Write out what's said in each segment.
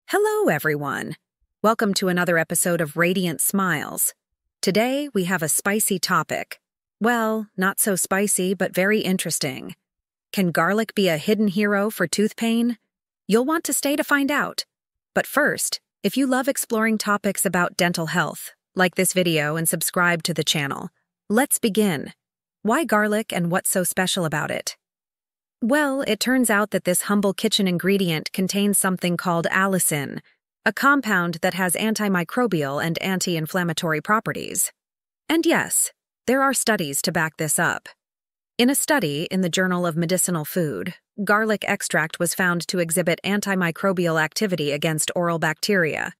Hello, everyone. Welcome to another episode of Radiant Smiles. Today, we have a spicy topic. Well, not so spicy, but very interesting. Can garlic be a hidden hero for tooth pain? You'll want to stay to find out. But first, if you love exploring topics about dental health, like this video and subscribe to the channel. Let's begin. Why garlic and what's so special about it? Well, it turns out that this humble kitchen ingredient contains something called allicin, a compound that has antimicrobial and anti-inflammatory properties. And yes, there are studies to back this up. In a study in the Journal of Medicinal Food, garlic extract was found to exhibit antimicrobial activity against oral bacteria.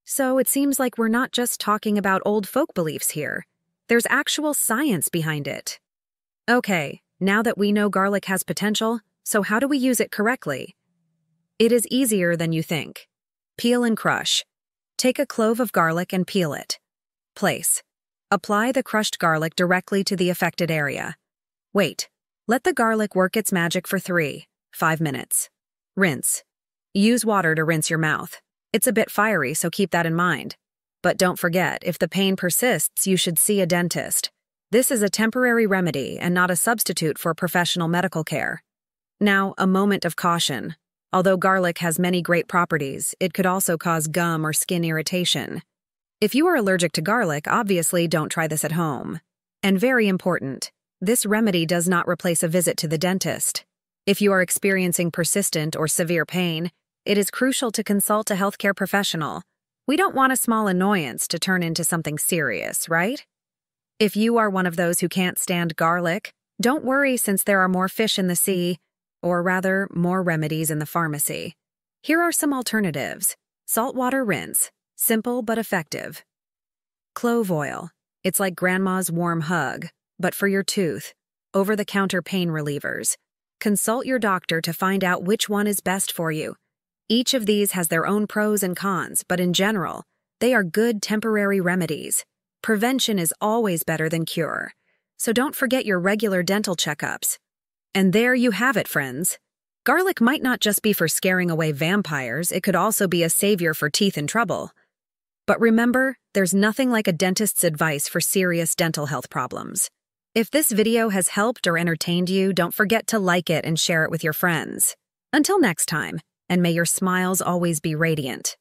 So it seems like we're not just talking about old folk beliefs here. There's actual science behind it. Okay. Now that we know garlic has potential, so how do we use it correctly? It is easier than you think. Peel and crush. Take a clove of garlic and peel it. Place. Apply the crushed garlic directly to the affected area. Wait. Let the garlic work its magic for 3-5 minutes. Rinse. Use water to rinse your mouth. It's a bit fiery, so keep that in mind. But don't forget, if the pain persists, you should see a dentist. This is a temporary remedy and not a substitute for professional medical care. Now, a moment of caution. Although garlic has many great properties, it could also cause gum or skin irritation. If you are allergic to garlic, obviously don't try this at home. And very important, this remedy does not replace a visit to the dentist. If you are experiencing persistent or severe pain, it is crucial to consult a healthcare professional. We don't want a small annoyance to turn into something serious, right? If you are one of those who can't stand garlic, don't worry since there are more fish in the sea, or rather, more remedies in the pharmacy. Here are some alternatives. Saltwater rinse, simple but effective. Clove oil. It's like grandma's warm hug, but for your tooth. Over-the-counter pain relievers. Consult your doctor to find out which one is best for you. Each of these has their own pros and cons, but in general, they are good temporary remedies. Prevention is always better than cure, so don't forget your regular dental checkups. And there you have it, friends. Garlic might not just be for scaring away vampires, it could also be a savior for teeth in trouble. But remember, there's nothing like a dentist's advice for serious dental health problems. If this video has helped or entertained you, don't forget to like it and share it with your friends. Until next time, and may your smiles always be radiant.